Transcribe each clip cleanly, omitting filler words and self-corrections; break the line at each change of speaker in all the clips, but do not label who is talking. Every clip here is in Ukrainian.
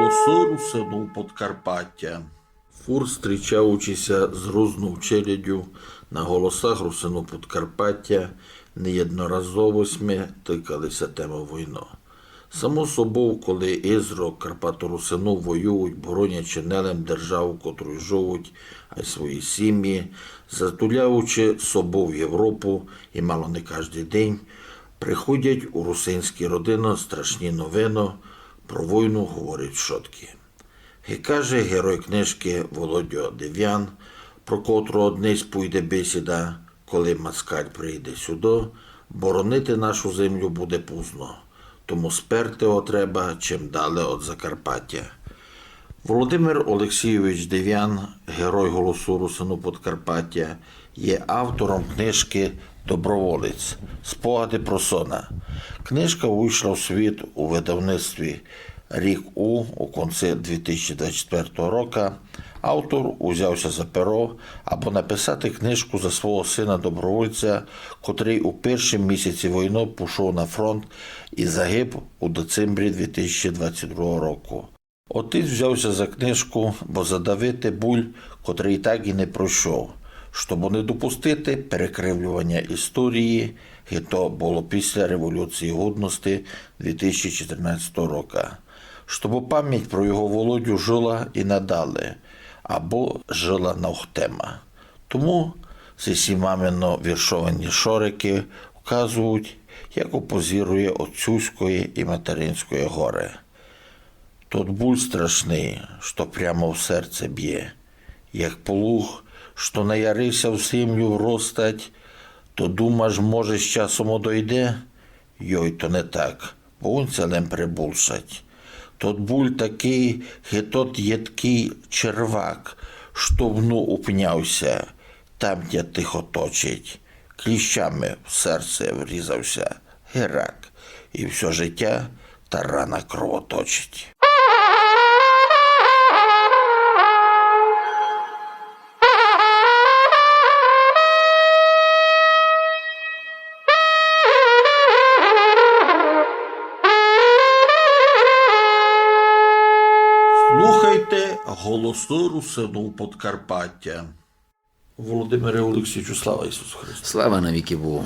Голоси русину Подкарпаття. Фур, зустрічаючися з грузною челяддю на голосах русину Подкарпаття, неєдноразово сме тикалися тему війни. Само собою, коли Ізро, Карпато-Русину воюють, боронячи нелем державу, котру живуть, а й свої сім'ї, затуляючи собою в Європу, і мало не кожен день, приходять у русинські родини страшні новини, про війну говорять шотки. І каже герой книжки Володя Дев'ян, про котру однесь пойде бесіда, коли москаль прийде сюди, боронити нашу землю буде пізно, тому сперти його треба чим далі від Закарпаття. Володимир Олексійович Дев'ян, герой голосу русину Подкарпаття, є автором книжки «Доброволець. Спогади про сона». Книжка вийшла в світ у видавництві «Рік у кінці 2024 року. Автор узявся за перо, аби написати книжку за свого сина-добровольця, котрий у перші місяці війни пішов на фронт і загиб у декабрі 2022 року. Отець взявся за книжку, бо задавити буль, котрий так і не пройшов, щоб не допустити перекривлювання історії, і то було після Революції Гідності 2014 року, щоб пам'ять про його Володю жила і надалі, або жила навтема. Тому ці мамино віршовані шорики вказують, як опозирує отцюської і материнської горе. Тот буль страшний, що прямо в серце б'є, як плуг, що наярився в землю вростать, то думаш, може, з часом одойде? Йой, то не так, бо он целем прибулшать. Тот буль такий, і тот єдкий червак, що вну упнявся, там, де тихо точить, кліщами в серце врізався, герак, і все життя та рана кровоточить. Слухайте голоси русину Подкарпаття. Володимире Олексійовичу, слава Ісусу Христу!
Слава навіки Богу!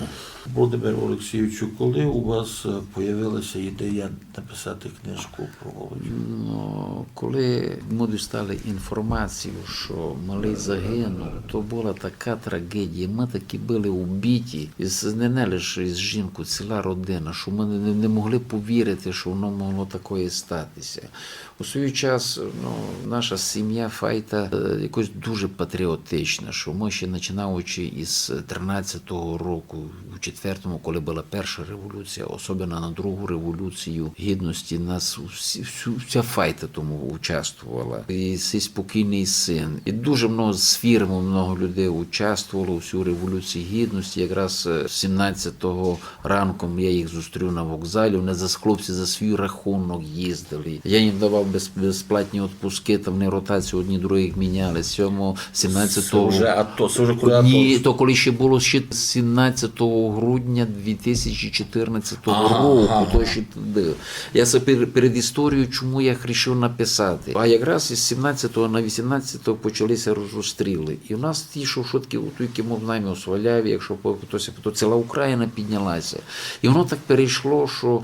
Володимире Олексійовичу, коли у вас з'явилася ідея написати книжку про Володю?
Коли ми дістали інформацію, що малий загинув, то була така трагедія. Ми такі були убиті, не лише з жінкою, ціла родина, що ми не могли повірити, що воно могло такое статися. У свій час наша сім'я Файта якось дуже патріотична, що ми ще починаючи із 13-го року, у 4-му, коли була перша революція, особливо на другу революцію гідності, нас вся Файта тому участвувала. І цей спокійний син. І дуже много з фірм, много людей участвувало у всю революції гідності. Якраз 17-го ранком я їх зустрів на вокзалі, вони хлопці за свій рахунок їздили. Я їм давав безплатні відпуски, там вони ротацію одні других міняли. 17-го...
Це вже коли АТО?
Ні, то коли ще було 17 грудня 2014 року. То ще туди. Я перед історією, чому я вирішив написати. А якраз із 17 на 18 почалися розстріли. І в нас ті, що шутки, які ми знаємо у Сваляві, якщо хтось, то ціла Україна піднялася. І воно так перейшло, що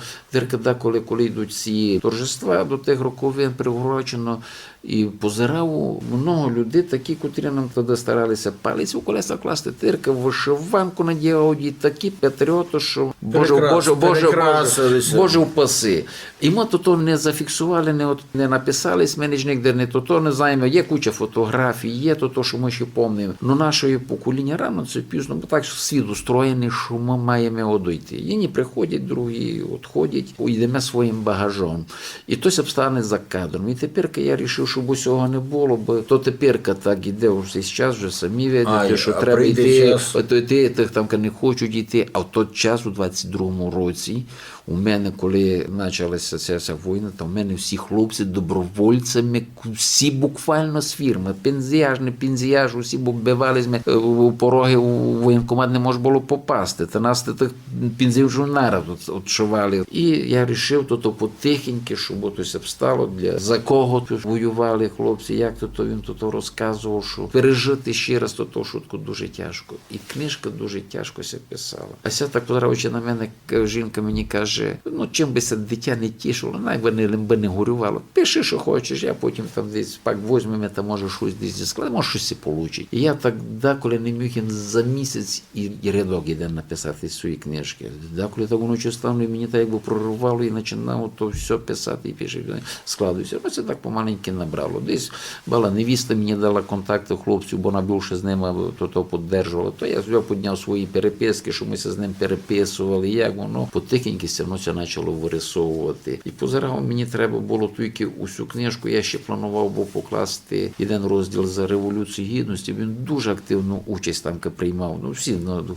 коли йдуть ці торжества, до тих роковин приурочено, і позирав много людей, такі, котрі нам тоді старалися палець у колеса класти, тирка, вишиванку надягали, такі патріоти, що Боже упаси. І ми то не зафіксували, не написали, ми ніде не то не знаємо, є куча фотографій, є то, що ми ще пам'ятаємо. Но наше покоління рано, це пізно, бо так світ устроєний, що ми маємо одійти. Єдні приходять, другі відходять, йдемо своїм багажом. І хтось обстане за кадром. І тепер я вирішив, щоб усього не було, бо то тепер так іде, вже час вже самі видите, що треба йти, там не хочуть йти, служити, а в той час, у 22-му році, у мене, коли почалася ця війна, то в мене всі хлопці добровольцями, всі буквально з фірми, пензіяж, не пензіяж, усі вбивалися, у пороги у воєнкомат не можна було попасти, та нас тих пензіїв народ відшивали. І я вирішив, то потихеньки, щоб ось обстало, за кого тут воювали хлопці, як то він тут розказував, що пережити ще раз то шутку дуже тяжко. І книжка дуже тяжко ся писала. А ся так подививши на мене, жінка мені каже, ну чим би це дитя не тішило, найби не горювало. Пиши, що хочеш, я потім там десь пак возьмемо, та може щось десь зі складу, може щось і получить. І я так деколи не міг за місяць і рядок іде написати свої книжки. Деколи так вночі стану, і мені так якби прорвало, і починав то все писати, і пише, складується. Ну це так помаленьки набрало. Десь була невіста, мені дала контакти хлопців, бо вона більше з ними то піддержувала. То я підняв свої переписки, що ми з ним переписували, як воно потихеньки все одно це почало вирисовувати. І позирав, мені треба було тільки усю книжку, я ще планував був покласти один розділ за Революцію Гідності, він дуже активну участь там приймав. Ну, всі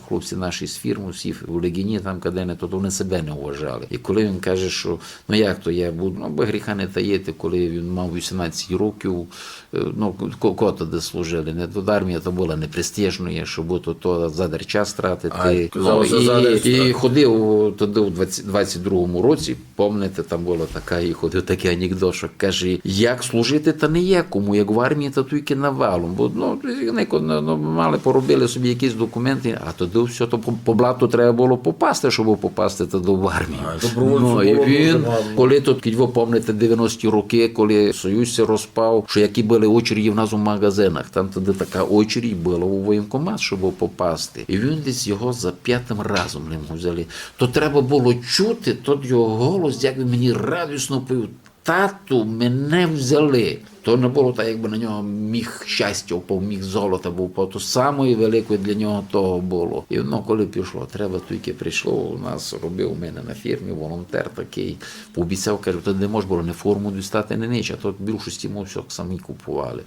хлопці наші з фірми, всі в Легіні, там, де не, то вони себе не вважали. І коли він каже, що, ну як то я буду, ну, бо гріха не таєте, коли він мав 18 років, ну, кота де служили, не до армії, то було непрестижною, щоб то задар час тратити. І ходив туди у 22-му році, пам'ятаєте, там було така, і ходив такий анекдот, що каже, як служити, та не є кому, як в армії, то тільки навалом. Бо, ну, мали, поробили собі якісь документи, а тоді все, то по блату треба було попасти, щоб попасти туди в армію. Ну, і він, коли тут, ви пам'ятаєте, 90-ті роки, коли Союз се розпав, що які були очереді в нас у магазинах, там тоді така очередь була у воєнкомат, щоб попасти. І він десь його за 5-м разом не взяли. То треба було чути, тот його голос, як він мені радісно повів, тату, мене взяли. То не було так, якби на нього міг щастя впав, міг золота був, то самої великої для нього того було. І воно коли пішло, треба тільки прийшло, у нас робив у мене на фірмі, волонтер такий, пообіцяв, каже, то не можна було не форму дістати, не ніч, а то більшості ми все самі купували.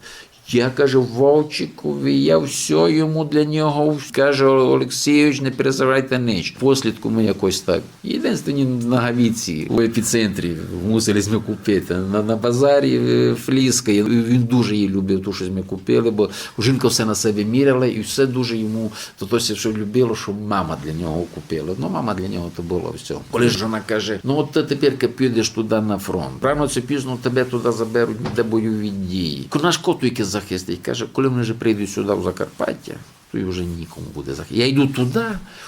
Я, каже, Вовчикові, я все йому для нього, каже, Олексійович, не перезавайте ніч. Послідку ми якось так. Єдинственні нагавіці у епіцентрі мусили ми купити. На базарі фліска. Він дуже її любив, ту, що ми купили, бо жінка все на себе міряла і все дуже йому, то все любило, що мама для нього купила. Ну, мама для нього то було все. Коли ж вона каже, ну от ти тепер підеш туди на фронт. Рано чи пізно тебе туди заберуть, де бойові дії. Наш кот тільки захистить. Каже, коли вони вже прийдуть сюди, в Закарпаття, то і вже нікому буде захистити. Я йду туди,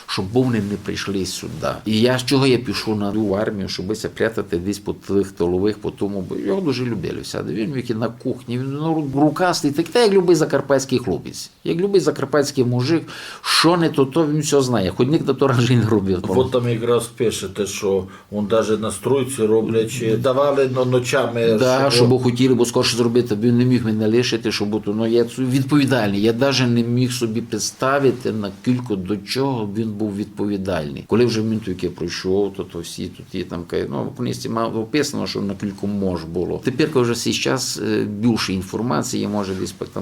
щоб вони не прийшли сюди. І я з чого я пішов на армію, щоб прятати десь по тих тилових, по тому, бо його дуже любили. Він міг і на кухні, він рукастий, так як любий закарпатський хлопець. Як любий закарпатський мужик, що не то він все знає. Хоч ніхто то раніше не робив.
От там якраз пишете, що он навіть на стройці роблячи, давали ночами.
Так, щоб хотіли, бо скорше зробити, він не міг мене лишити, щоб ну, я відповідальний. Я навіть не міг собі представити, на кілько до чого він був відповідальний. Коли вже він тільки пройшов, то всі тут і там, ну, в книжці мав описано, що на кілько мож було. Тепер вже зараз більше інформації, може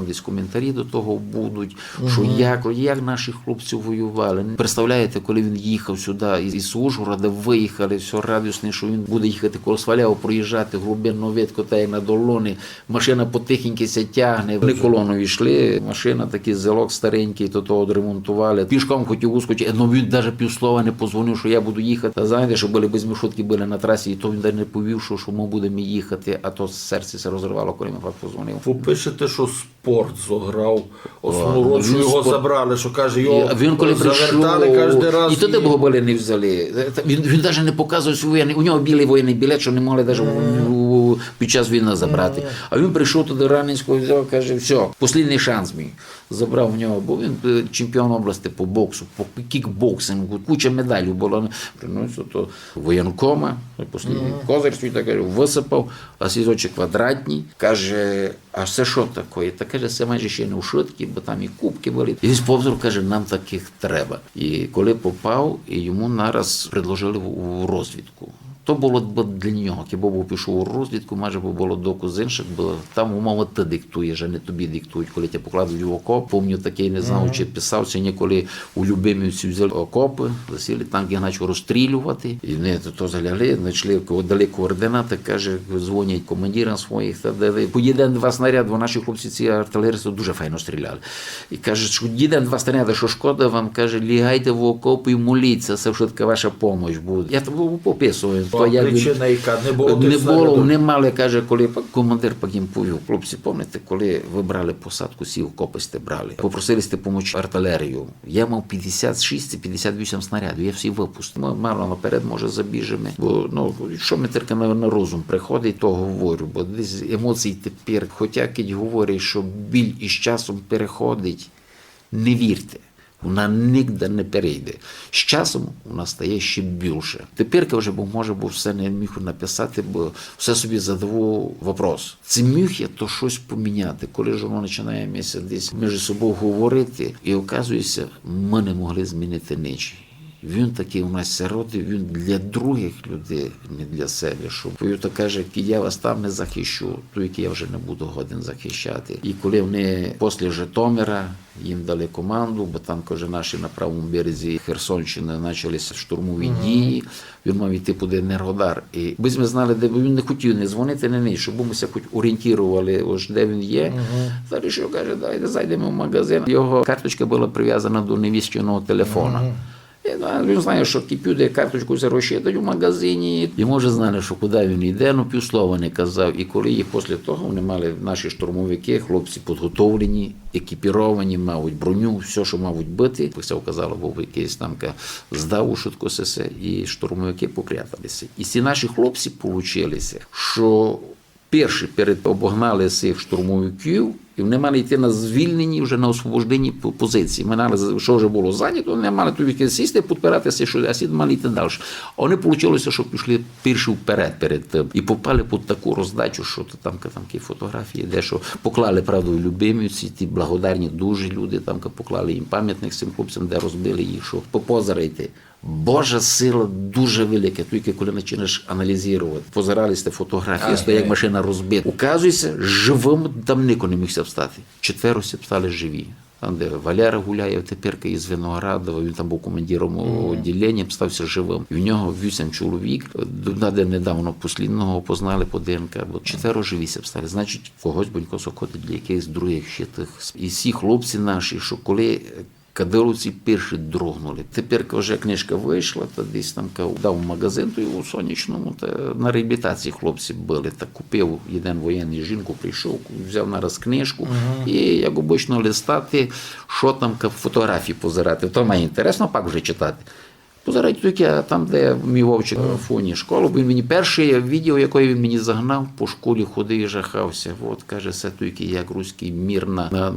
десь коментарі до того будуть, що як наші хлопці воювали. Представляєте, коли він їхав сюди із Ужгорода, виїхали, все радісний, що він буде їхати коло Свалява, проїжджати глибинну ветку, та як на долоні, машина потихеньки ся тягне. Вони колоною йшли, машина такий зелок старенький, то того відремонтували. Пішком хотів ускочити, але він навіть півслова не позвонив, що я буду їхати. А знаєте, що були безмішотки були на трасі, і то він навіть не повів, що ми будемо їхати, а то серце се розривало, коли ми позвонив.
Ви пишете, що спорт зограв основну роль, що його забрали, що каже, його
він коли
завертали
прийшов,
кожен раз.
І тоді його були не взяли. Він навіть не показує свій воєнний, у нього білий воєнний білет, що не могли навіть під час війни забрати. А він прийшов туди Раненського, взяв, каже, все, останній шанс мій. Забрав у нього, бо він чемпіон області по боксу, по кікбоксингу, куча медалей було. Приносив то воєнкома, останній козир свій, так каже, висипав, а сізочок квадратні, каже, а це що таке? Та каже, це майже ще не у шутки, бо там і кубки були. І він повзор каже, нам таких треба. І коли попав, і йому нараз предложили у розвідку. То було для нього, хіба був пішов у розвідку, майже було доку з інших, бо там умова ти диктуєш, а не тобі диктують, коли тебе покладуть в окоп. Помню, такий не знав, чи писав, чи ні, коли у Любимівці взяли окопи, засіли, танки почали розстрілювати, і вони то залягли, знайшли дали координати, каже, дзвонять командирам своїх, та дали. По один-два снаряди, бо наші хлопці, ці артилеристи, дуже файно стріляли. І каже, що один-два снаряди, що шкода вам, каже, лягайте в окоп і моліться, це вже така ваша допомога буде. Я тому пописую.
Причина, яка не було тих
Не було,
снарядів.
не мали, каже, коли командир їм повів. Хлопці, пам'ятаєте, коли ви брали посадку, сі окопи сте брали, попросили сте допомогти артилерію. Я мав 56-58 снарядів, я всі випустив. Ми мало наперед, може, забіжемо. Бо, що ми тільки на розум приходить, то говорю, бо десь емоції тепер, хоча кить говорять, що біль із часом переходить, не вірте. Вона ніде не перейде. З часом вона стає ще більше. Тепер вже може все не міг написати, бо все собі задавав вопрос. Це міг я то щось поміняти. Коли ж воно починає десь між собою говорити, і оказується, ми не могли змінити нічого. Він такий у нас сироти, він для других людей, не для себе. Що то каже, я вас там не захищу, то який я вже не буду годен захищати. І коли вони після Житомира їм дали команду, бо там, каже, наші на правому березі Херсонщини почалися штурмові дії, він мав йти по Енергодар. І ми знали, де він не хотів не дзвонити, не щоб ми хоч орієнтували, ось де він є. Та що каже, давайте зайдемо в магазин. Його карточка була прив'язана до невістчиного телефона. Він знає, що піде карточку розчитати в магазині. І може знали, що куди він йде, півслова не казав. І коли їх після того вони мали наші штурмовики, хлопці підготовлені, екіпіровані, мабуть, броню, все, що мабуть бити. Все вказало, був якийсь там здав у швидко сесе, і штурмовики попряталися. І ці наші хлопці получилися, що перші обогнали цих штурмовиків, і вони мали йти на звільнені, вже на освобождені позиції. Ми мали, що вже було зайнято, вони мали туди сісти, підпиратися, а сі мали йти далі. А вони вийшло, що пішли перші вперед перед тим. І попали під таку роздачу, що там такі фотографії, де що поклали, правда, у Любимівці, ті благодарні дуже люди, там поклали їм пам'ятник цим хлопцям, де розбили їх, що позирайте. Божа сила дуже велика, тільки коли починаєш аналізувати. Позиралися фотографії, як машина розбита. Указується, живим там ніхто не міг встати. 4 стали живі. Там, де Валера гуляє, тепер із Виноградова, він там був командиром відділення, стався живим. І в нього 8 чоловік, де недавно послідного опознали по ДНК, бо 4 живі стали. Значить, когось бонько сокоти для якихось других ще тих. І всі хлопці наші, що коли кадиловці перші дрогнули. Тепер, вже книжка вийшла, то десь там дав магазин, то у Сонячному, та на реабілітації хлопці були. Так купив один воєнний, жінку прийшов, взяв нараз книжку, і як обично листати, що там, фотографії позирати. То має інтересно, пак вже читати. Позирати тільки там, де мій Вовчик в фоні школи, він мені перше відео, яке він мені загнав, по школі ходив і жахався. От, каже, це тільки як руський мір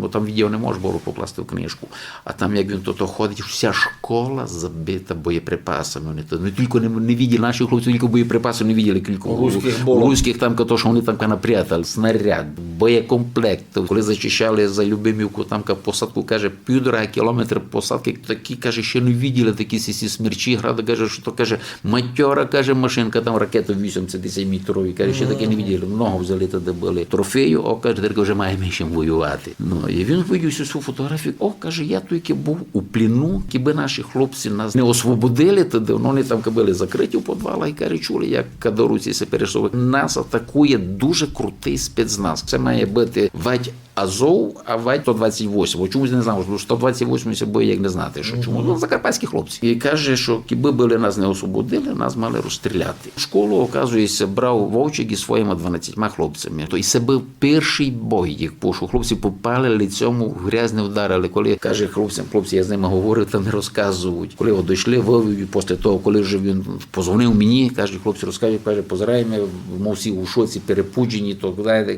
бо там відео не можна було покласти в книжку. А там, як він тут ходить, вся школа забита боєприпасами. Вони не тільки не виділи, наші хлопці тільки боєприпаси не виділи, кілька у руських там, то, що вони там напрятали, снаряд, боєкомплект. Коли зачищали за Любимівку, там посадку, каже, 1,5 кілометра посадки, такі, каже, ще не виділи такі смерчі. Града каже, що то, каже, матьора, каже, машинка, там ракета 80-метрові, каже, ще таке не виділи, много взяли тоді були трофею, каже, тільки вже маємо чим воювати. І він видів цю фотографію, каже, я тільки був у пліну, якби наші хлопці нас не освободили, тоді вони там були закриті в підвалах, і, каже, чули, як кадоруці се пересовують. Нас атакує дуже крутий спецназ. Це має бути Вадь Азов, а Вадь 128. Чомусь не знав, що 128 це бо як не знати, що чому. Закарпатські хлопці. І каже, що якби були нас не освободили, нас мали розстріляти. В школу, оказується, брав Вовчик із своїми 12 хлопцями. І це був перший бой їх пошу. Хлопці попали лицем в грязне вдарили. Коли, каже, хлопці, я з ними говорив, та не розказують. Коли от дійшли, вивів, після того, коли вже він позвонив мені, каже, хлопці розказують, каже, позираємо, мов всі у шоці, перепуджені, то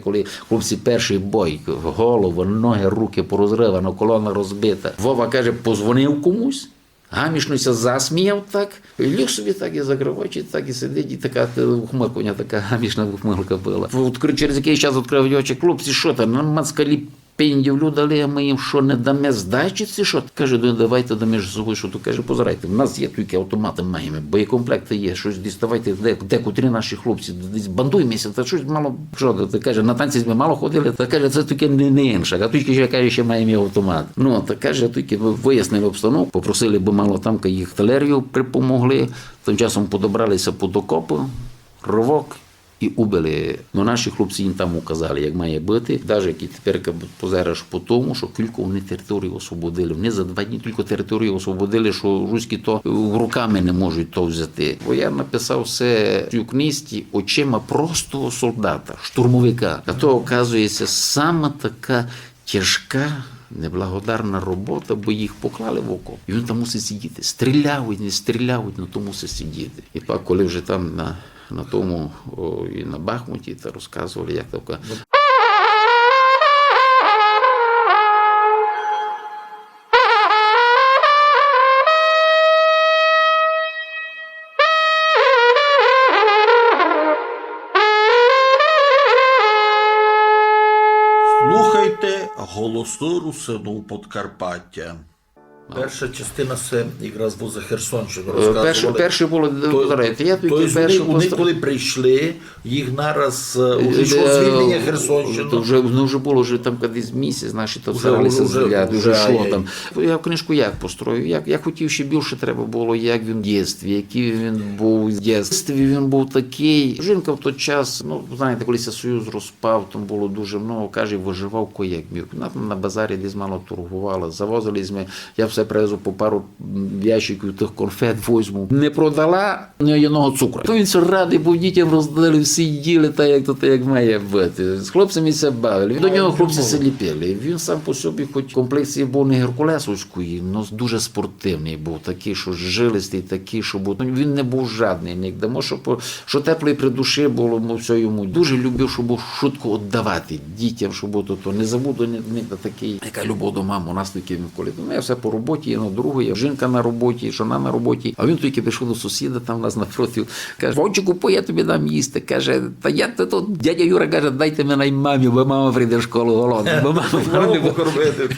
коли хлопці перший бой, голову, ноги, руки порозривано, колона розбита. Вова, каже, позвонив комусь, гамішнуся засміяв так, і ліг собі так і закрив очі, так і сидить, і така ухмилка, така гамішна ухмилка була. Через якийсь час відкрив очі, хлопці, що там, на москалі пендівлю дали, а ми їм що, не дамо здачі чи що? Каже, ну давайте дамо ж собою, що то каже, позирайте, в нас є тільки автомати маємо, боєкомплекти є, щось діставайте, де котрі наші хлопці, десь бандуємося, та щось мало, що, та каже, на танці ми мало ходили, та каже, це тільки не інше, а тільки, каже, ще маємо і автомат. Ну, та каже, тільки вияснили обстановку, попросили, бо мало там їх артилерію припомогли, тим часом подобралися під окопи, ривок, і убили. Ну, наші хлопці їм там указали, як має бути. Навіть які тепер позераш по тому, що кілько вони територію освободили. Вони за 2 дні тільки територію освободили, що руські то руками не можуть то взяти. Бо я написав все в книжці очима простого солдата, штурмовика. А то, оказується, саме така тяжка, неблагодарна робота, бо їх поклали в окоп. І він там мусить сидіти. Стріляють, не стріляють, але то мусить сидіти. І так, коли вже там на тому і на Бахмуті та розказували, як таке.
Слухайте голоси Русину Подкарпаття. Перша частина це якраз за Херсонщину розказували.
Перше було, я тільки перше
вони коли прийшли, їх нараз вже йшло звільнення Херсонщини.
Вже було там кудись місяць, наші там старалися звільняти, вже йшло там. Я книжку як построю, я хотів ще більше треба було, як він в дитинстві, який він був в дитинстві, він був такий. Жінка в той час, ну, знаєте, коли Союз розпав, там було дуже много, каже, виживав кояк міг. На базарі десь мало торгувала, завозили ми, я все привезу по пару ящиків тих конфет возьму. Не продала ні одного цукру. То він все радий, бо дітям роздали, всі їли так, як має бути. З хлопцями це бавили. До нього хлопці се ліпили. Він сам по собі, хоч комплекції був не геркулесовської, але дуже спортивний був, такий, що жилистий, такий, що був. Він не був жадний ніде. Що теплої при душі було, все йому. Дуже любив, щоб був швидко віддавати дітям, щоб було то. Не забуду ніде такий, яка любов до мами. У нас такі коли. Я все по роботі, на другої, жінка на роботі, жона на роботі. А він тільки прийшов до сусіда, там у нас напроти, каже, Вовчику, я тобі дам їсти. Каже, та я то, дядя Юра каже, дайте мене мамі, бо мама прийде в школу голодна. Бо мама покормити.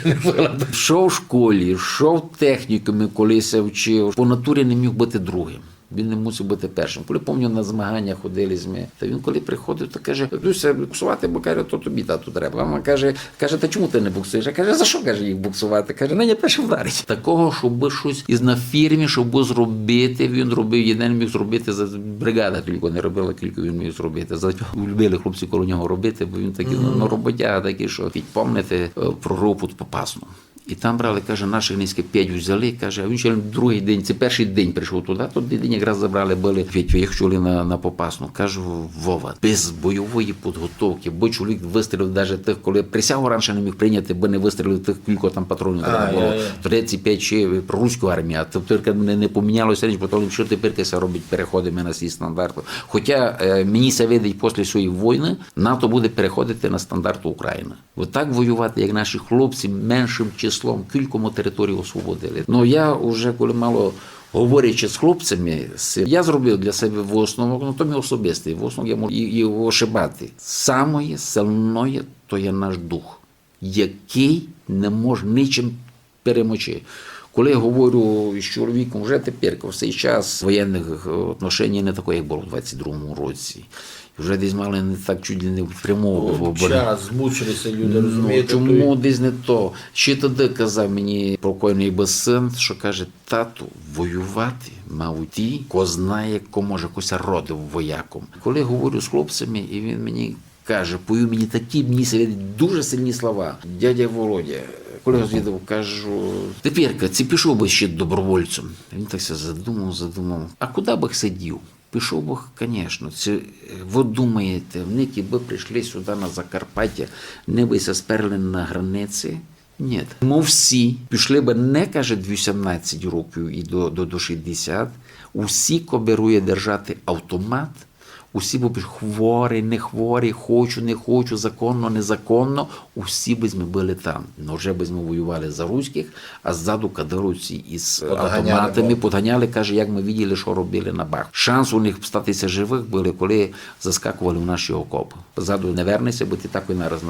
Що в школі, що в технікумі колись вчив, по натурі не міг бути другим. Він не мусив бути першим. Коли, пам'ятаю, на змагання ходили з ми, та він коли приходив, то каже, Люся, буксувати, бо каже, то тобі тату треба. Мама каже, та чому ти не буксуєш? А каже, за що, каже, їх буксувати? Каже, не першим вдарить. Такого, щоб щось із на фірмі, щоб зробити, він робив, єдине міг зробити, за бригада тільки не робила, тільки він міг зробити. Любили хлопці коло нього робити, бо він такий, роботяга такий, що підпомнити про групу Попасну. І там брали, каже, наших низьки 5 взяли, каже, а він ще другий день, це перший день прийшов туди, той день якраз забрали, були, їх чули на Попасну. Кажу, Вова, без бойової підготовки, бо чоловік вистрілив навіть тих, коли присягу раніше не міг прийняти, бо не вистрілив тих, кілько там патронів треба було. Тоді ці 5 ще про руську армію, а тепер не помінялося річ, потім що тепер це робить, переходимо на свій стандарт. Хоча мені це видить, після цієї війни, НАТО буде переходити на стандарт України. Отак воювати, як наші хлопці, меншим числом, кількому територію освободили. Ну я вже, коли мало говорячи з хлопцями, я зробив для себе висновок, ну то мій особистий висновок, я можу і ошибати. Самое сильне – то є наш дух, який не може нічим перемогти. Коли я говорю з чоловіком, вже тепер, в цей час воєнних відношень не таке, як було в 22-му році. Вже десь мали не так чуть не впрямовував.
Час, змучилися люди, розумієте?
Чому десь не то? Ще тоді казав мені покойний Басин, що каже, тату, воювати, мав ті, ко знає, ко може кося родив вояком. Коли я говорю з хлопцями, і він мені каже, повів мені такі, мені дуже сильні слова. Дядя Володя, коли я звідав, кажу, тепер, це пішов би ще добровольцем. Він так все задумав. А куди б сидів? Пішов би, звісно. Ви думаєте, вони би прийшли сюди на Закарпаття, не би се сперли на границі? Ні. Ми всі пішли би не, каже, 18 років і до 60. Усі коберує держати автомат, Усі були хворі, не хворі, хочу, не хочу, законно, незаконно. Усі би ми були там. Но вже би ми воювали за руських, а ззаду кадировці із автоматами подганяли, каже, як ми бачили, що робили на Бах. Шанс у них статися живих були, коли заскакували в наші окопи. Ззаду не вернися, бо ти так і нараз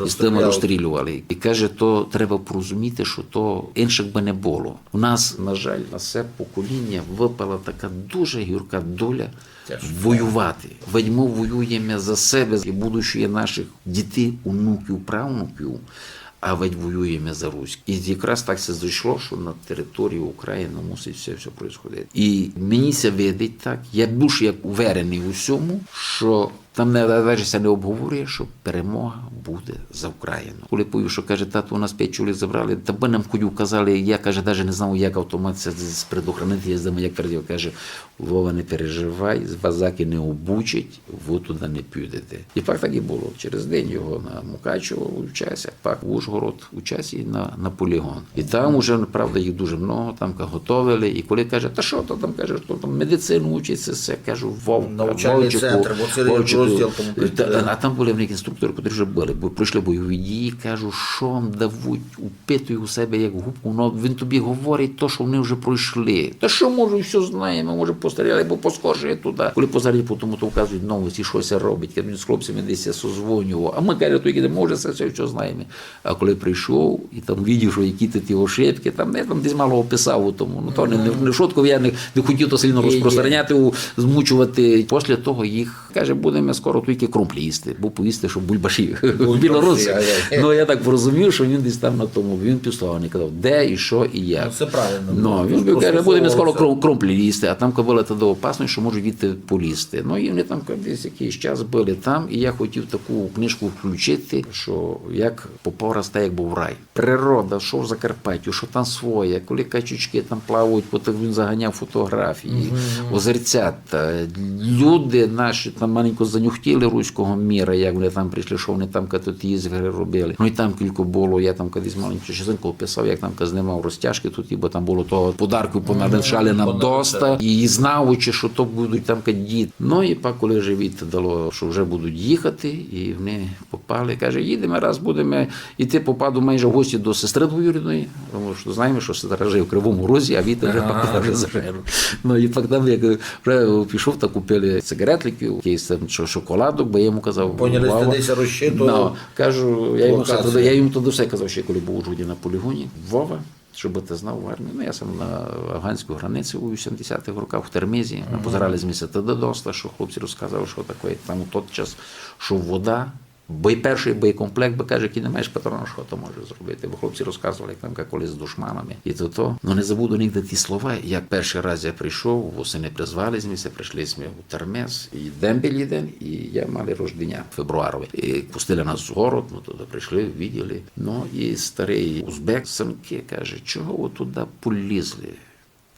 і з тими розстрілювали. І каже, то треба порозуміти, що то інших би не було. У нас, на жаль, на це покоління випала така дуже гірка доля воювати. Ведь ми воюємо за себе і будущее наших дітей, онуків, правнуків, а ведь воюємо за Русь. І якраз так це зайшло, що на території України мусить все відбуватися. І мені це видить так, я більш як уверений у всьому, що там навіть не обговорює, що перемога буде за Україну. Коли повів, що каже, тату, у нас 5 чоловік забрали, та би нам ходю казали, я, каже, навіть не знав, як автомат це з предохранити, я знаю, як передів, каже, Вова, не переживай, базаки не обучать, ви туди не підете. І так і було. Через день його на Мукачево учася, пак в Ужгород учась і на полігон. І там уже, правда, їх дуже много, там готовили, і коли каже, та що то там, каже, що там медицину учиться, все, кажу,
навчальний центр,
а там були в них інструктори, які вже були, бо пройшли бойові дії, кажу, що вам давуть, упитуй у себе як губку, но він тобі говорить то, що вони вже пройшли. Та що, може, все знаємо, може, постріляли, або поскорше туди. Коли позарі, тому то вказують новості, щось робить, він з хлопцями десь я созвонював, а ми, каже, то їде, може, це все знаємо. А коли прийшов, і там бачив, що які ті ошибки, там десь мало описав у тому, ну то не шутко, я не хотів то сильно розпространяти, змучувати. Після того їх, каже, будемо скоро тільки крумплі їсти, бо поїсти, що бульбаші білоруси. Ну, я так порозумів, що він десь там на тому, він півслова не казав, де і що і як.
Ну, це правильно.
Ну, він каже, будемо скоро крумплі їсти, а там було тоді опасно, що можуть відти полізти. Ну, і вони там десь якийсь час були там, і я хотів таку книжку включити, що як попав росте, як був рай. Природа, що в Закарпаттю, що там своє, коли качучки там плавають, потім він заганяв фотографії, озерцята, люди наші там маленько занюхтіли руського міра, як вони там прийшли, що вони там тут їздили, робили. Ну і там кілька було, я там колись маленьку частинку описав, як там знімав розтяжки тут, бо там було того подарку понадержали нам доста, і знав, що то будуть там діти. Ну і пак, коли вже від дало, що вже будуть їхати, і вони попали, каже, їдемо, раз будемо йти, попаду майже в гості до сестри двоюрідної, тому що знаємо, що сестра живе в Кривому Розі, а Віта вже пак вже зажив. Ну і пак там, як вже пішов, та купили цигаретликів, якийсь там шоколадок, бо я йому казав,
поняли, десь розчитував.
Ну, кажу, я йому тоді все казав, ще коли був у Ужгороді на полігоні, Вова, щоб ти знав в армії. Ну, я сам на афганську границю у 70-х роках в Термізі, позирали з місця тоді доста, що хлопці розказали, що таке там у той час, що вода, перший боєкомплект, бо каже, який не маєш патрона, що то може зробити. Бо хлопці розказували, як там колись з душманами. І то. Ну не забуду ніде ті слова, як перший раз я прийшов, восени призвали з місця, прийшли ми у Термез, і дембель день, і я мали рождення фебруарове. І пустили нас в город, ми туди прийшли, виділи. Ну і старий узбек, синки, каже, чого ви туди полізли?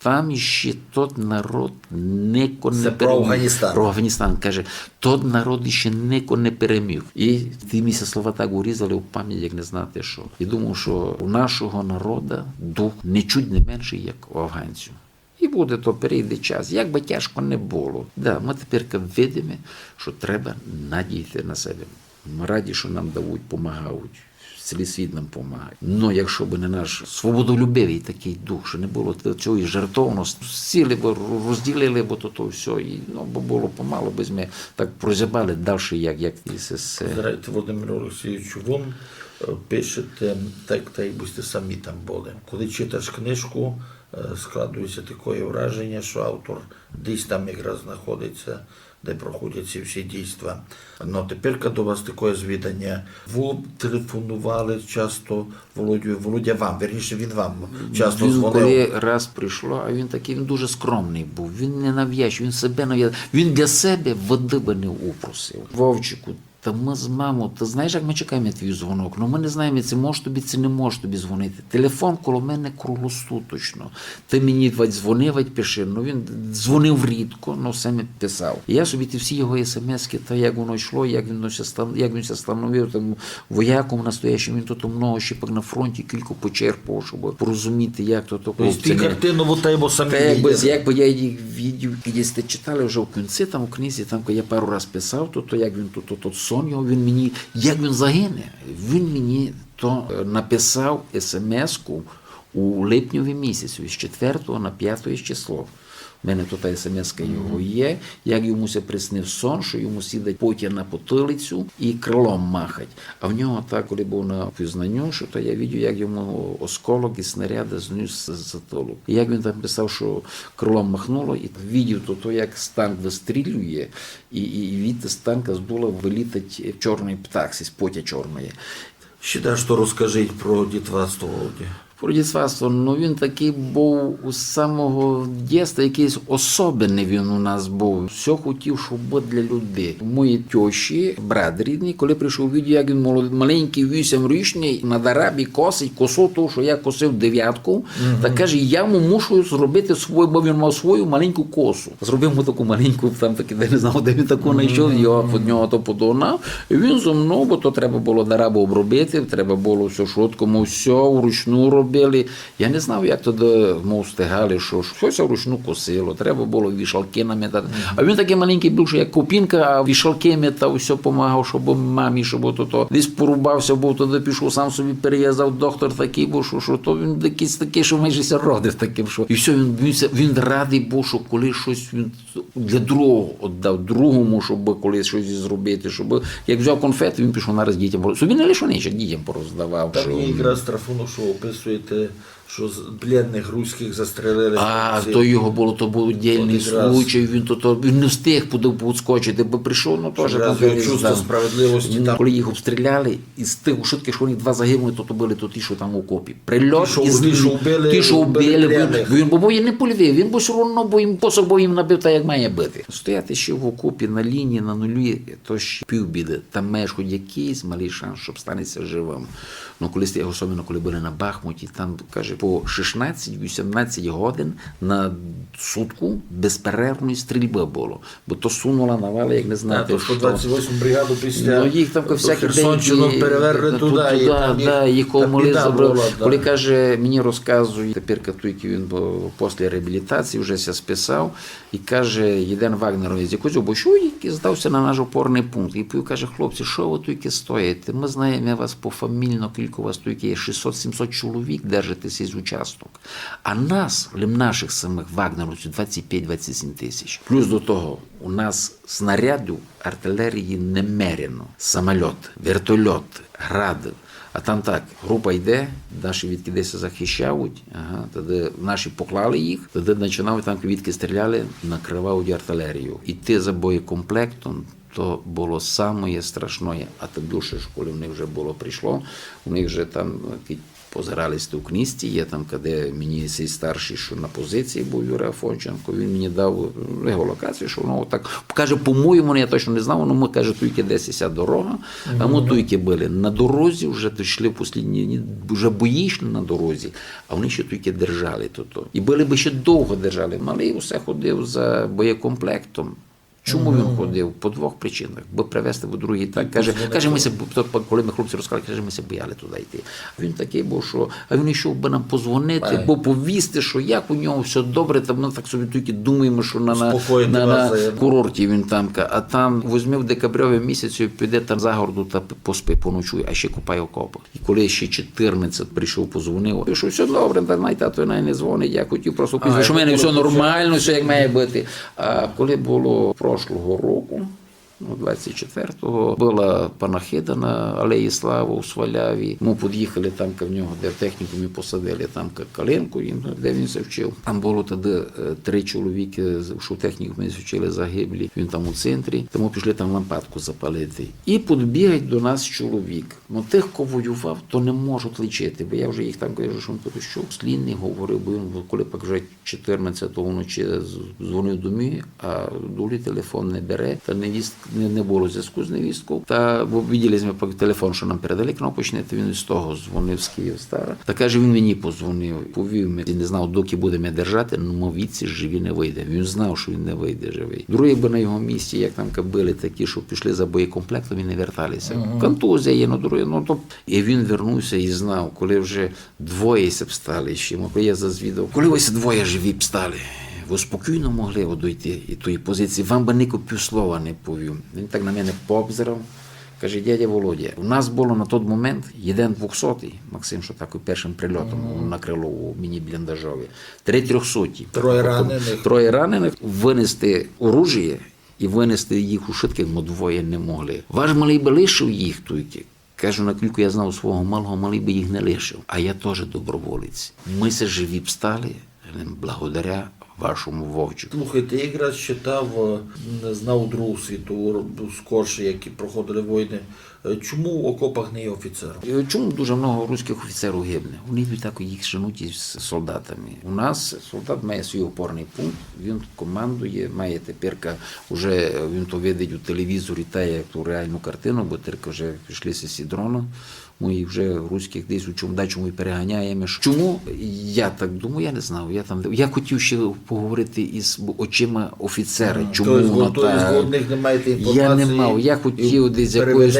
Там іще тот народ неко не переміг.
Про Афганістан.
Про Афганістан. Каже, тот народ іще неко не переміг. І ті місця слова так урізали у пам'ять, як не знати що. І думав, що у нашого народу дух не чуть не менший, як у афганців. І буде то, перейде час. Як би тяжко не було. Да, ми тепер видимо, що треба надіяти на себе. Ми раді, що нам дають, допомагають. Цілий світ нам допомагає. Ну, якщо б не наш свободолюбивий такий дух, що не було цієї жертовності, сіли б, розділили б то все, і, ну, бо було помало, бо ми так прозябали далі, як СССР.
Здравствуйте, Володимир Олексійович, ви пишете так, та й будьте самі там були. Коли читаєш книжку, складується таке враження, що автор десь там якраз знаходиться, де проходять ці всі дійства. Но тепер, до вас таке звідання, ви телефонували часто Володя вам, вірніше він вам часто дзвонив.
Коли раз прийшло, а він такий, він дуже скромний був, він не нав'язчив, він себе нав'язав, він для себе води би не упросив. Вовчику, Та ми з мамою, ти знаєш, як ми чекаємо твій дзвонок? Ну ми не знаємо, це може тобі, це не може тобі дзвонити. Телефон коло мене круглосуточно. Ти мені дзвонив, пиши. Ну він дзвонив рідко, ну все ми писав. І я собі ті всі його смски, та як воно йшло, як він це становив, там вояком настоящим, він тут много щепок на фронті, кілька почерпав, щоб порозуміти, як то
Тобто ти картину вот його самі
та якби,
виділи.
якби я їх відів, десь те читали вже в кінці, там у книзі, там я пару раз писав, то як він тут сон його, він мені, як він загине, він мені то написав смс-ку у липневі місяці, з 4 на 5 число. У мене тут смс-ка його є, як йому се приснив сон, що йому сідать потяг на потилицю і крилом махать. А в нього так, коли був на пізнанню, що то я бачив, як йому осколок і снаряди зніс з затилу. І як він там писав, що крилом махнуло, і бачив то, як танк вистрілює, і від з танка здуло вилітать чорний птах, з потя чорної.
Ще да, що розкажіть про дітварство Володі.
Про дітство, ну він такий був у самого дитинства, якийсь особенний він у нас був. Все хотів, щоб бути для людей. Мої тьоші, брат рідний, коли прийшов відео, як він маленький 8-річний на дарабі косить косу, ту, що я косив 9-ку, так каже, я йому мушу зробити свою, бо він мав свою маленьку косу. Зробив йому таку маленьку, там таки, не знав, де він таку знайшов, його від нього то подогнав. І він зо мною, бо то треба було дарабу обробити, треба було все швидко, мов все, вручну робили. Я не знав, як тоді встигали, що щось вручну косило, треба було вішалки наметати. А він такий маленький був, що як копінка, а вішалки метав, все допомагав, щоб мамі, щоб то десь порубався, був туди пішов, сам собі перев'язав, доктор такий був, що то він якийсь такий, що майже ся родив таким, що. І все, він радий був, що коли щось він для другого віддав, другому, щоб коли щось зробити, щоб як взяв конфети, він пішов нараз дітям. Собі не лише нічого, дітям пороздавав.
Там є якраз Трафуну, що описуєте, що з блідних руських застрелили.
То його було, то був дільний случай, він не встиг підскочити, бо прийшов, ну теж там.
Чувство справедливості там.
Коли їх обстріляли, із тих швидких, що вони 2 загинули, то були ті, що там у окопі. Прильот, ті, що вбили, бо він не польвив, він бо все одно, бо їм набив, так як має бити. Стояти ще в окопі на лінії, на нулі, то ще півбіди. Там маєш хоч якийсь малий шанс, щоб станеться живим. Ну, колись, особливо, коли були на Бахмуті, там, каже, по 16-18 годин на сутку безперервної стрільби було. Бо то сунула навали, як не знати,
що. 128 бригаду після
ну, їх там всякі
Херсонщину переверли туди.
Їх комули забрали. Коли, каже, мені розказує, тепер катуйки він після реабілітації вже ся списав, і каже, єден Вагнеровець якось, бо що який здався на наш опорний пункт. І каже, хлопці, що ви тільки стоїте? Ми знаємо, я вас пофамільно, кілька у вас тільки є 600-700 чоловік держитесь із участок. А нас, наших самих вагнеровців, 25-27 тисяч. Плюс до того, у нас снарядів артилерії немерено. Самоліт, вертольот, гради. А там так, група йде, наші відки десь захищають, тоді наші поклали їх, тоді починали там відки стріляли, накривають артилерію. Іти за боєкомплектом, то було саме страшне, а тим більше, коли в них вже було прийшло, у них вже там позирались в книжці, є там, де мені цей старший, що на позиції був Юрій Афонченко, він мені дав геолокацію, що воно так, каже, по-моєму, я точно не знав, але ми, каже, тільки десь ця дорога, а ми тільки були на дорозі, вже дійшли послідні, вже бої йшли на дорозі, а вони ще тільки держали тут. І були би ще довго держали, малий усе ходив за боєкомплектом. Чому він ходив? По 2 причинах. Бо привезти в другий так. Каже, ми коли ми хлопці розказали, каже, ми бояли туди йти. Він такий був, що, а він йшов би нам позвонити, бо повісти, що як у нього все добре, там ми так собі тільки думаємо, що на курорті він там, а там візьме в декабрьові місяці, піде там за городу та поспи, поночує, а ще купає окопи. І коли ще 14 прийшов, позвонив, що все добре, та тато не дзвонить, я хотів просто пізнати, що в мене все нормально, все як має бути. А коли було прошлого року, 24-го, була панахида на Алеї Слави у Сваляві. Ми під'їхали там, в нього, де в техніку ми посадили, там калинку, де він се вчив. Там було тоді 3 чоловіки, що в техніку ми вчили загиблі. Він там у центрі. Тому пішли там лампадку запалити. І підбігають до нас чоловік. Ну, тих, хто воював, то не можуть лічити. Бо я вже їх там кажу, що він підійшов. Слінний говорив, бо він, коли пак вже 14-го вночі дзвонив до мене, а дулі телефон не бере. Та невістка не було зв'язку з невісткою. Та виділись ми по телефону, що нам передали кнопочний, то він із того дзвонив з Київстара. Та каже, він мені подзвонив, повів мене. Він не знав, доки буде мене держати, ну, мовіться, живі не вийде. Він знав, що він не вийде живий. Другі би на його місці, як там були такі, що пішли за боєкомплектом і не верталися. Контузія є, друге, то... І він вернувся і знав, коли вже двоє б стали ще. Я зазвідав, коли ось двоє живі б стали. Ви спокійно могли дойти і тої позиції, вам би ніко півслова не повів. Він так на мене пообзирав, каже, дядя Володя, у нас було на той момент 1/200, Максим, що такий першим прильотом на крило у міні-бліндажові, 3 300. Троє ранених. Винести оружие і винести їх у швидких, ми двоє не могли. Ваш малий би лишив їх тільки. Кажу, наскільки я знав свого малого, малий би їх не лишив. А я теж доброволець. Ми се живі б стали, благодаря вашому Вовчику.
Слухайте, я якраз читав, знав Другу світову, скорше, які проходили війни. Чому в окопах не є офіцерів?
Чому дуже багато руських офіцерів гибне? Вони йдуть так їх женуть з солдатами. У нас солдат має свій опорний пункт, він командує, має тепер, вже він то видить у телевізорі та як ту реальну картину, бо тепер вже пішлися всі дрона. Ми їх вже руських десь у чому дачу переганяємо. Чому? Я так думаю, я не знав. Я хотів ще поговорити із очима офіцера. Чому
них не маєте інформації?
Я не мав. Я хотів десь якоїсь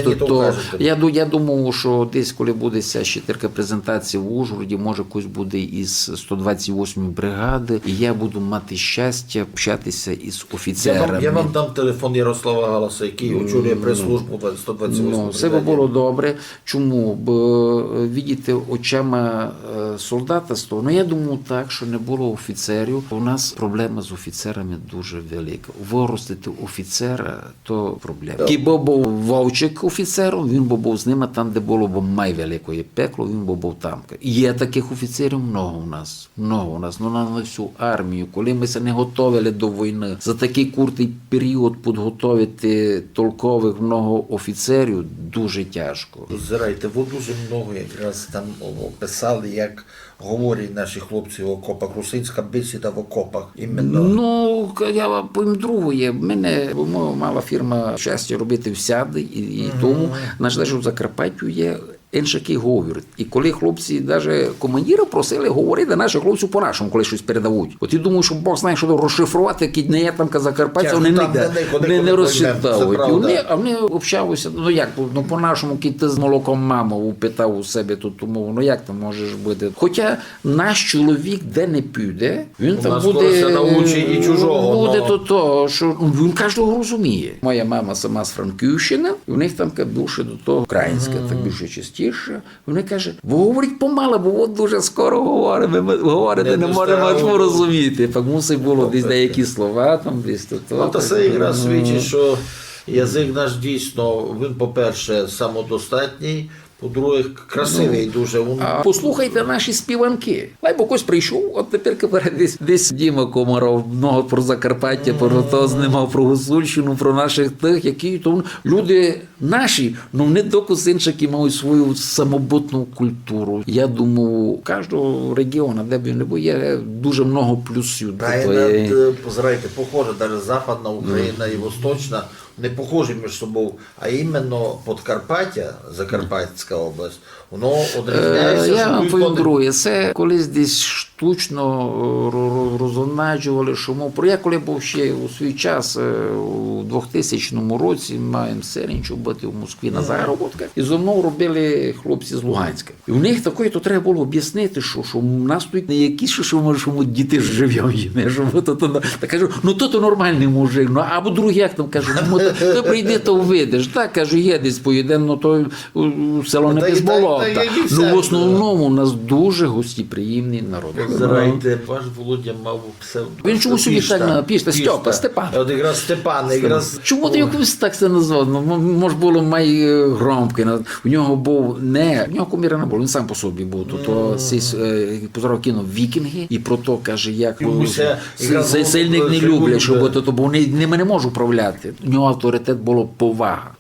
Я думав, що десь, коли буде ще така презентація в Ужгороді, може когось буде із 128-ї бригади, і я буду мати щастя общатися із офіцерами.
Я вам дам телефон Ярослава Галаса, який очолює прес-службу 128-ї бригади.
Все би було добре. Чому? Бо видіти очима солдата, я думаю так, що не було офіцерів. У нас проблема з офіцерами дуже велика. Виростити офіцера – то проблема. Хіба був Вовчик офіцером, він був з ними там, де було б найвеликої пекло, він був там. Є таких офіцерів много у нас. На всю армію. Коли ми се не готували до війни, за такий короткий період підготовити толкових много офіцерів дуже тяжко.
Зирайте, ви дуже много якраз там описали, як говорять наші хлопці в окопах, русинська бесіда в окопах. Іменно.
Я вам повім друге. Мене мала фірма щастя робити всяди, і тому наш в Закарпаттю є інший говорить. І коли хлопці, навіть командира просили говорити наших хлопців по-нашому, коли щось передають. От я думаю, що Бог знає, що розшифрувати, які не є там Закарпаття, вони не розчитають. А вони общалися, по-нашому, коли ти з молоком маму питав у себе тут умову, як там можеш бути. Хоча наш чоловік де не піде, він там буде
научить і чужого.
Буде що він кожного розуміє. Моя мама сама з Франківщини, і у них там більше до того українська, так більше частіше. Вони кажуть, ви говоріть помало, бо от дуже скоро говоримо, ми говорити не можемо розуміти. Так мусить було десь деякі слова, там десь то.
Та це якраз свідчить, що язик наш дійсно, він, по-перше, самодостатній, по-друге, красивий дуже.
Послухайте наші співанки. Лайбо когось прийшов, от тепер десь Діма Комаров, много про Закарпаття, про то знімав, про Гуцульщину, про наших тих, які то люди наші, не докус інші мають свою самобутну культуру. Я думаю, у кожного регіону, де б він не був, є дуже много плюсів.
Позирайте, похоже, навіть Западна Україна і Восточна, не похожі між собою, а іменно Подкарпаття, Закарпатська область, воно відрізняється.
Я вам повім друге, це колись десь штучно розонаджували, що я коли був ще у свій час, у 2000 році, маємо серінчу бути в Москві на заробітках, і зо мною робили хлопці з Луганська. І у них такої, то треба було об'яснити, що у нас тут не якісь, що ми діти живемо їме, так кажу, то нормальний мужик, або другий, як там кажу, ти прийди, то увидиш. Так, кажу, є десь поїдемо, то село не без болота. В основному у нас дуже гостеприємний народ.
Зрайте, ваш Володя мав псевдо.
Він чому собі так пішта? Степан.
От якраз Степан.
Чому ти якось так це назвав? Може було май громкий. У нього був у нього куміра не було, він сам по собі був. То позорав кіно «Вікінги» і про то, каже, як сильних не люблять, щоб бо вони ними не можуть управляти. У нього авторитет було повага.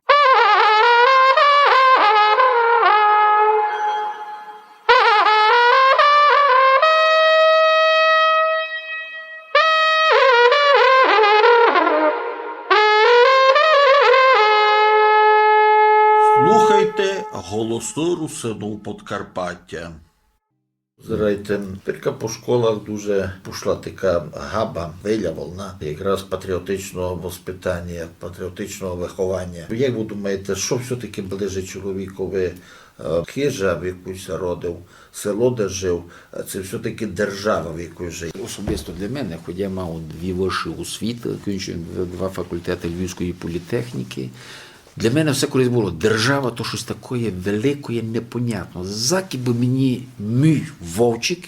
Слухайте голоси Русину Подкарпаття. Зрайте, тільки по школах дуже пішла така габа, хвиля, волна, якраз патріотичного воспитання, патріотичного виховання. Як ви думаєте, що все-таки ближе чоловікові? Хижа, в якусь родив, село, де жив, це все-таки держава, в якій жив.
Особисто для мене, хоч я мав 2 вищі освіти, закінчив 2 факультети Львівської політехніки, для мене все колись було, держава то щось таке велике, непонятне. Заки би мені мій вовчик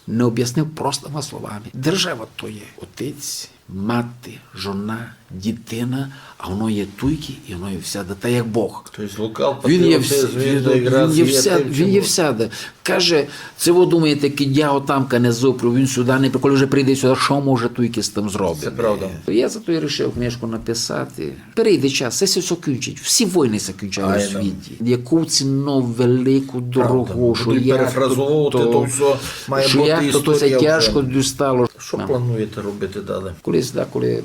не об'яснив простими словами. Держава то є отець, мати, жона, дитина, а воно є туйки і воно є всяде, та як Бог.
Тобто локал,
Він є
він є
всяде. Каже, це ви думаєте, кидя отамка не зопру, він сюди не коли вже прийде сюди, що може туйки з тим зробити?
Це правда.
Я за то і вирішив книжку написати. Перейде час, це все кінчить. Всі війни се кінчали у світі. Яку ціну велику, дорогу, що
Будуть
як
перефразовувати, то все має
що
бути
як то це
історія
тяжко
окремо.
дістало.
Що плануєте робити далі?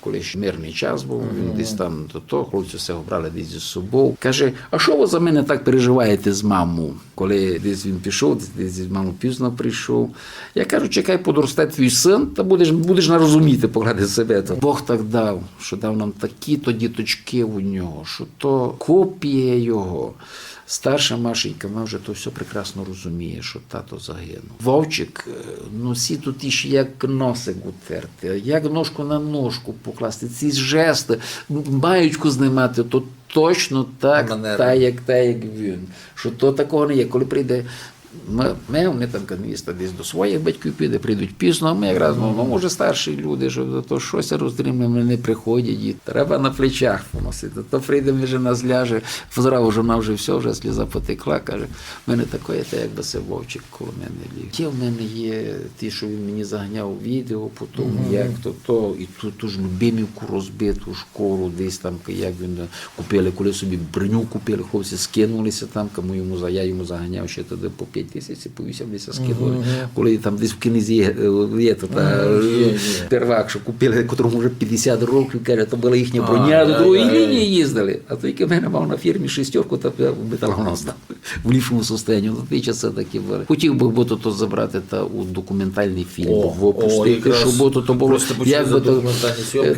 Коли ще мирний час був, він десь там хлопці все обрали десь з собою. Каже, а що ви за мене так переживаєте з мамою? Коли десь він пішов, десь з мамою пізно прийшов. Я кажу, чекай, подросте твій син, та будеш нарозуміти, поглади себе. Бог так дав, що дав нам такі-то діточки у нього, що то копія його. Старша Машенька, вона вже то все прекрасно розуміє, що тато загинув. Вовчик, всі тут іще як носик утерти, як ножку на ножку покласти, ці жести, маючку знімати, то точно так, як він. Що то такого не є. Коли прийде ми там канвіста десь до своїх батьків піде, прийдуть пізно, а ми якраз, може старші люди, що то щось роздрімлемо, не приходять, і треба на плечах поносити. То прийде, вже нас ляже, зразу жона вже все, вже сльоза потекла, каже, в мене таке, та якби це вовчик коло мене ліг. Ті в мене є ті, що він мені заганяв відео, потім як то, і ту ж Любимівку розбиту школу, десь там, як він купили, коли собі броню купили, хлопці скинулися там, я йому заганяв ще тоді по 5 тисяч, по 80 скинули. Коли там десь в книзі є первак, що купили, котрому вже 50 років, каже, то була їхня броня, до другої лінії їздили. А тільки в мене мав на фірмі 6 та металоном здав в ліпшому состоянні. На ті часи такі були. Хотів би бо то забрати у документальний фільм, випустити, щоб то було, якби то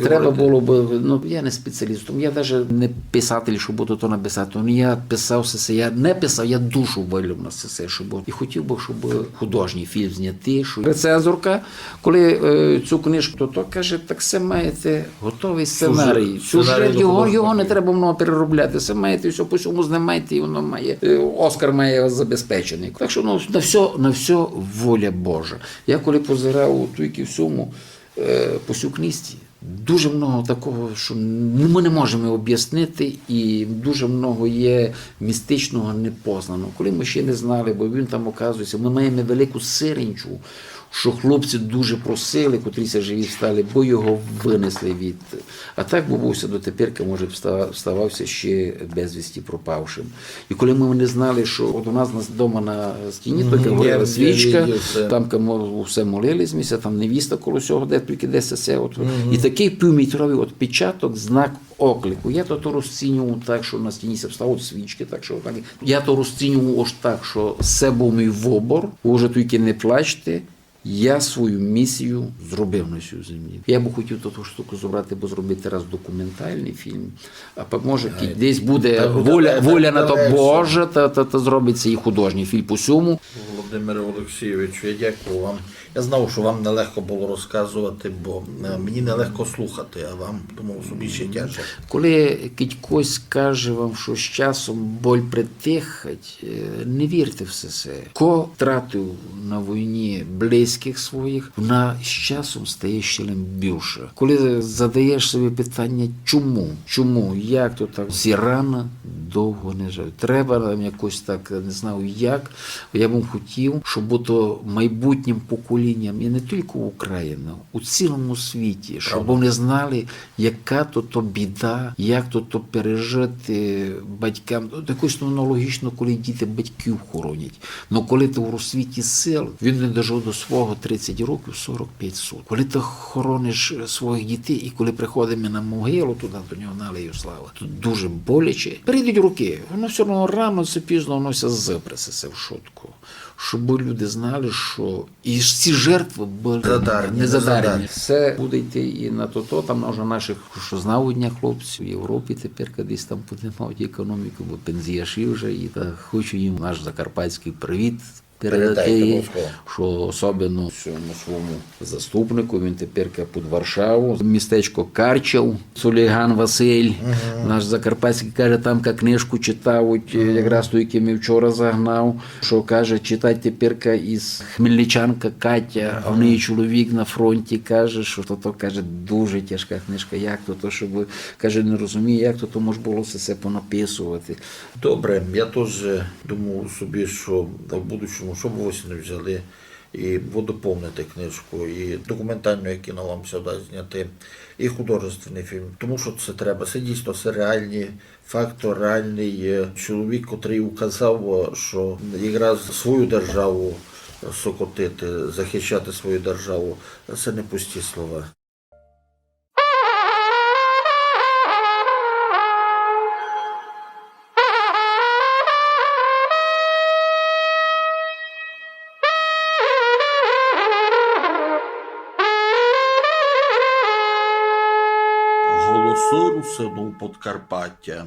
треба було б, я не спеціаліст, я навіть не писатель, щоб то написати, я писав все, я не писав, я душу вилив на все, щоб і хотів би, щоб художній фільм зняти. Рецензорка, коли цю книжку, то каже, так все маєте готовий сценарій. Сюжет, його не треба много переробляти. Все маєте, все по всьому знімаєте, і воно має, Оскар має забезпечений. Так що на все воля Божа. Я коли позирав у тільки всьому, по всю книжці, дуже много такого, що ми не можемо об'яснити, і дуже много є містичного непознаного. Коли ми ще не знали, бо він там, оказується, ми маємо велику сиренчу, що хлопці дуже просили, котріся живі встали, бо його винесли від. А так бувався дотепер, може, вставався ще безвісті пропавшим. І коли ми не знали, що от у нас вдома на стіні горіла свічка, там все молились, там невіста коло цього, де тільки десь все. І такий півметровий відпечаток, знак оклику. Я то розцінював так, що на стіні вставили свічки, так що так. Я то розцінював ось так, що це був мій вибір, вже тільки не плачте. Я свою місію зробив на цій землі. Я б хотів ту штуку зробити, бо зробити раз документальний фільм, а може десь буде воля на то Божа, та зробиться і художній фільм по всьому.
Володимире Олексійовичу, я дякую вам. Я знав, що вам нелегко було розказувати, бо мені нелегко слухати, а вам, тому собі ще тяжко.
Коли хтось каже вам, що з часом боль притихать, не вірте в це. Ко втратив на війні близьких своїх, вона з часом стає ще більше. Коли задаєш собі питання, чому, як то так, всі рано довго не живуть. Треба нам якось так, не знаю як, я б хотів, щоб то майбутнім поколінням поколінням, і не тільки в Україні, у цілому світі, щоб вони знали, яка то біда, як то пережити батькам. Якось аналогічно, коли діти батьків хоронять. Но коли ти в розсвіті сил, він не дожив до свого 30 років, 45 суток. Коли ти хорониш своїх дітей, і коли приходимо на могилу, туди до нього на алею слави, то дуже боляче. Перейдуть руки, воно все одно рано, це пізно, воно все запресеться в шутку. Щоб люди знали, що і ці жертви були не задарні. Все буде йти і на то, там вже наших, що знав одня хлопців в Європі тепер, кудись там піднімають економіку, бо пензіяші вже, і так хочу їм наш закарпатський привіт передати, що особливо своєму заступнику, він тепер під Варшаву, містечко Карчев, Сулейган Василь, наш закарпатський, каже, там книжку читають, якраз ту, яку ми вчора загнав, що каже, читать тепер із хмельничанка Катя, а в неї чоловік на фронті, каже, що то каже, дуже тяжка книжка, як то, щоб, каже, не розуміє, як то може було все це понаписувати.
Добре, я теж думав собі, що в будущому, що б осінь взяли і доповнити книжку, і документальну, яку нам вам сюди зняти, і художественний фільм. Тому що це треба. Це дійсно це реальні факти, реальний чоловік, який указав, що якраз свою державу сокотити, захищати свою державу, це не пусті слова. Голоси Русину Подкарпаття.